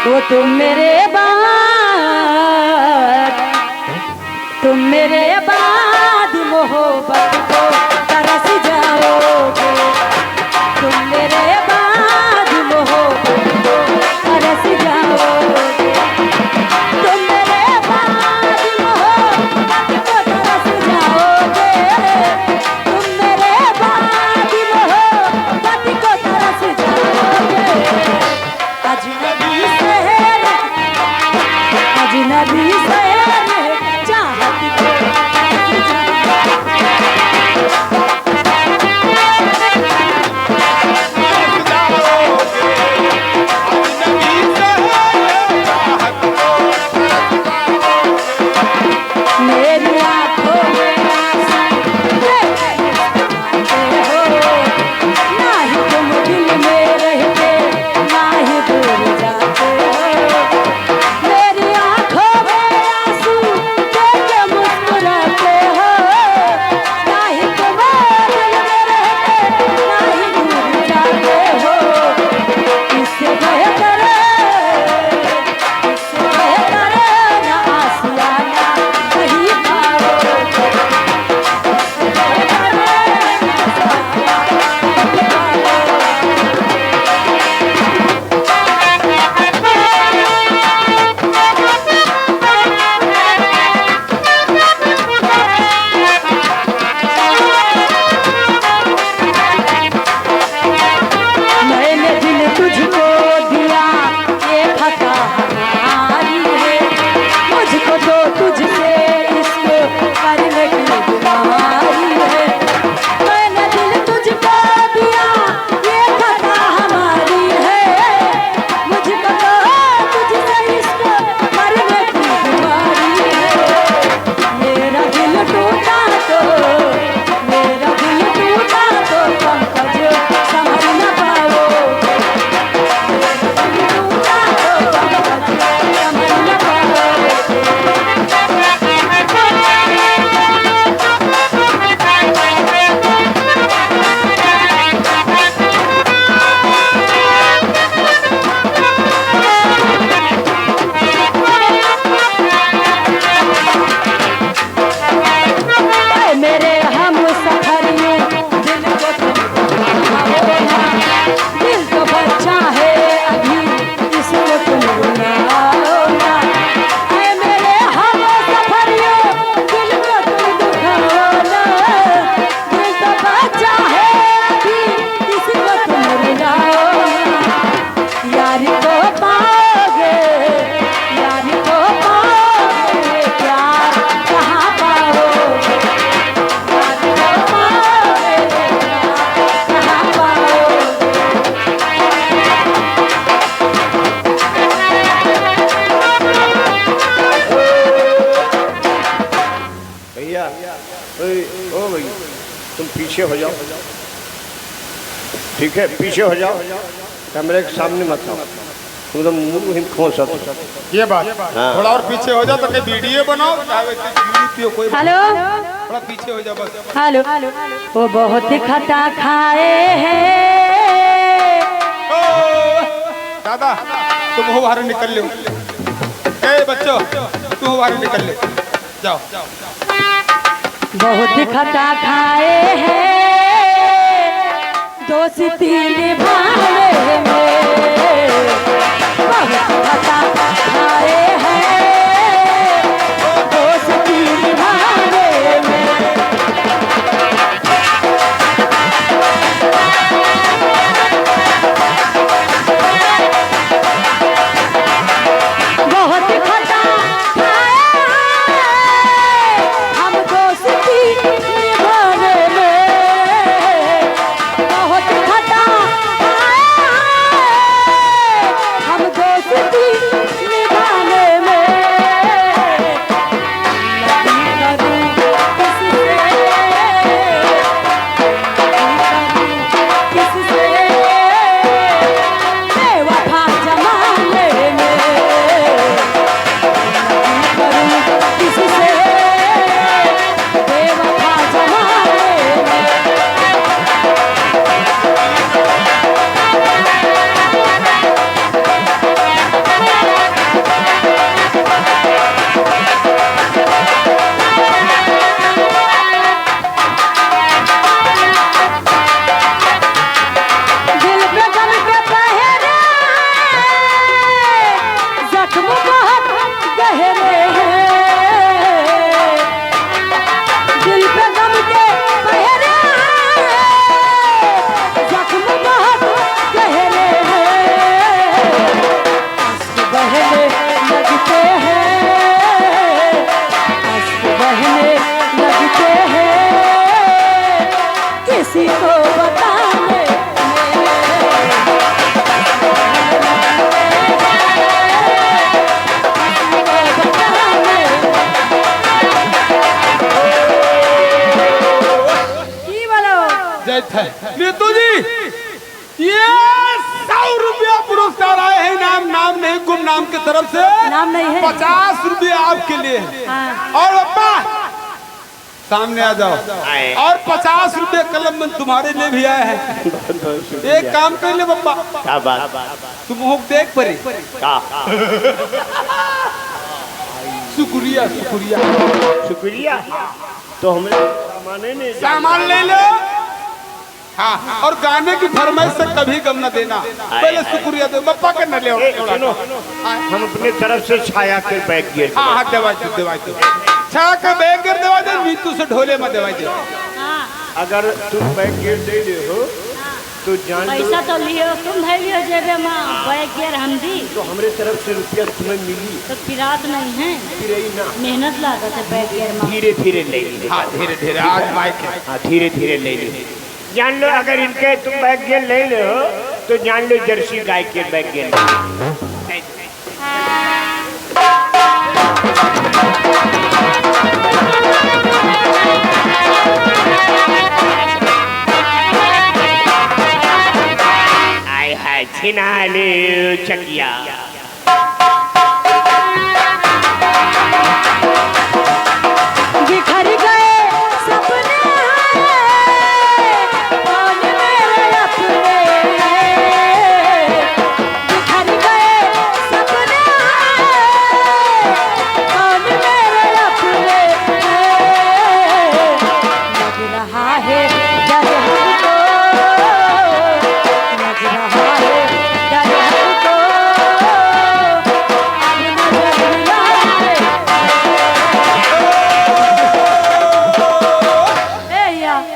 वो तुम मेरे बाद मोहब्बत को तरस जाओगे। तुम मेरे बाद मोहब्बत को तरस जाओगे। तुम मेरे बाद मोहब्बत को तरस जाओगे। तुम मेरे बाद मोहब्बत को तरस जाओगे। अजनबी शहर चाहत को मेरी आँखों में आंसू हो, ना ही तुम दिल में रहते, ना ही दूर जाते हो। मेरी आँखों में आंसू देख के मुस्कुराते हो, ना ही तुम दिल में रहते, ना ही दूर जाते हो। इससे बेहतर ना आसियाना कहीं पाओगे। मैंने दिल तुझको दिया, ये खता हमारी है। मुझको तो तुझसे इश्क करने की बीमारी है। मैंने दिल तुझको दिया, ये खता हमारी है। मुझको तो तुझसे इश्क करने की बीमारी है। मेरा दिल टूटा तो पंकज संभल न पाओगे। टूटा तो पंकज संभल न पाओगे। मेरे हम सफर में दिल को तुम रुलाओना। दिल तो बच्चा है अभी, इसको तुम रुलाओना। मेरे हम सफर में दिल को तुम दुखाओना। दिल तो बच्चा है अभी, इसको तुम रुलाओना। यारी को पाओगे, यारी को पाओगे, प्यार कहाँ पाओगे। भैया ओ भैया तुम पीछे हो जाओ, ठीक है? पीछे हो जाओ, कैमरे के सामने मत आओ, तुम तो मुंह ही खोल सकते। ये बात हाँ। थोड़ा और पीछे हो जाओ तो कहीं वीडियो बनाओ, कोई हेलो थोड़ा पीछे हो जाओ बस। हेलो, वो बहुत खटा खाए हैं। दादा तुम हो बाहर निकल लो। ए बच्चों तुम हो बाहर निकल ले, जाओ। बहुत खटा खाए हैं, दोस्ती निभाने में। बहुत खटा खाए हैं, दोस्ती निभाने में। बहुत खटा खाए हैं, हम दोस्ती निभाने में। बहुत खटा खाए हैं, हम दोस्ती बात है। नीतू जी, ये 100 रुपया पुरस्कार आए हैं, नाम नहीं, गुमनाम की तरफ से। नाम नहीं है। 50 रुपया आपके लिए है। हाँ। और पप्पा सामने आ जाओ। और 50 रुपये कलम में तुम्हारे लिए भी आया है। एक काम कर ले पप्पा, क्या बात, तुम मुख देख परे। शुक्रिया शुक्रिया शुक्रिया। तो हमें सामान ले लो। हाँ, और गाने की फरमाइश से कभी गम न देना। पहले शुक्रिया दो पप्पा के न ले। हम अपने तरफ से छाया के बैग गिर। हाँ हाँ, दवाई दो छाया के बैग गिर दवा दे। नीतू से ढोले में दवाई दे। अगर तुम बैग गिर दे हो तो जान लो पैसा तो लियो तुम लियो जेबे में बैग गिर हम दी तो हमारे तरफ से रुपया तुम्हें मिली। तो पिरात नहीं है, ना मेहनत लागत है बैग गिर में। धीरे धीरे ले ली। हाँ धीरे धीरे आज माइक है। हाँ धीरे धीरे ले ली। जान लो अगर इनके तुम बैग गेल ले लो तो जान लो जर्सी गाय के बैग गेल। आय हाय छिना ले चकिया। बिखर गए सपने कौन मेरे अपने, बिखर गए सपने कौन मेरे अपने, लग रहा है डर हमको, लग रहा है डर हमको,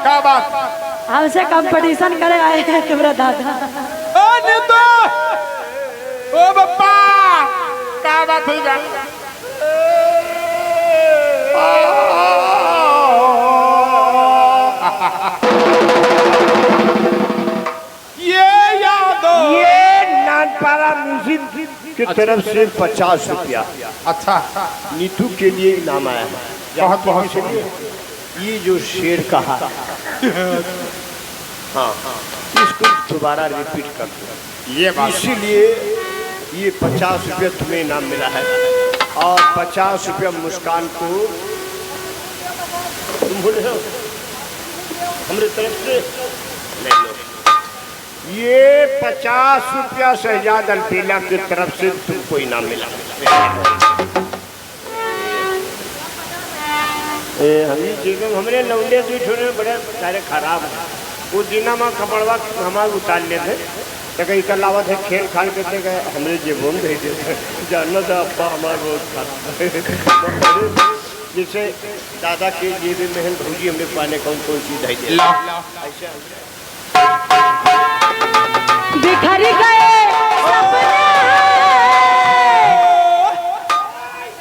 क्या बात? हमसे कंपटीशन करे आए हैं तुम्हारा दादा। ओ नीतू, ओ पप्पा, क्या बात हुई? ये यादो, ये नानपारा म्यूजिक की तरफ से 50 रुपया। अच्छा, नीतू के लिए इनाम आया है। बहुत बहुत शुक्रिया। ये जो शेर कहा हाँ इसको दोबारा रिपीट कर दो। ये बात इसीलिए ये 50 रुपया तुम्हें इनाम मिला है और 50 रुपया मुस्कान को तुम बोले हो हमारे तरफ से ले लो। ये 50 रुपया शहजाद अलबेला की तरफ से तुमको इनाम मिला। हमरे लौंडे से बड़े सारे खराब है। वो दिना में कपड़वा हमारे उतार लेते तो कहीं का लावत है खेल खाल करते गए हमरे जेबों में भेज देते जानना था अब्बा हमारा रोज खाता। जैसे दादा के जेब में है भूजी हमने पाने कौन कौन चीज है बिखर गए सपने।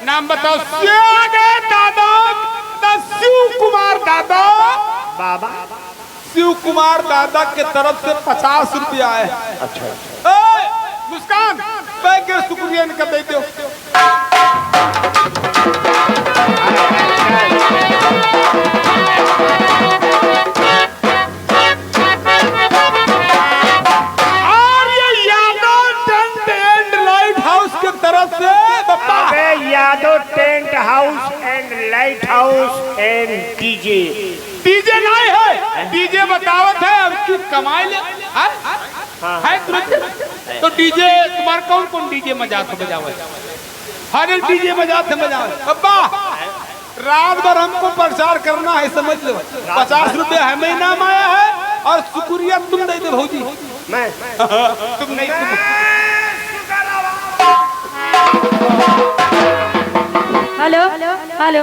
नाम बताओ। दादा शिव कुमार दादा। बाबा शिव कुमार दादा के तरफ से 50 रुपया है। अच्छा मुस्कान बैग के शुक्रिया इनका दे दो। और ये Yadav tent and light house की तरफ से Yadav tent house and light house and DJ. DJ नहीं है, डीजे बतावत है उसकी कमाई ले है तुरंत। तो डीजे तुम्हारा कौन कौन डीजे मजाक बजावे? हर एक डीजे मजाक बजावे। अब्बा रात भर हमको प्रचार करना है, समझ लो। 50 रुपया हमें इनाम आया है और शुक्रिया तुम दे दे भौजी। मैं तुम नहीं हेलो हेलो हेलो।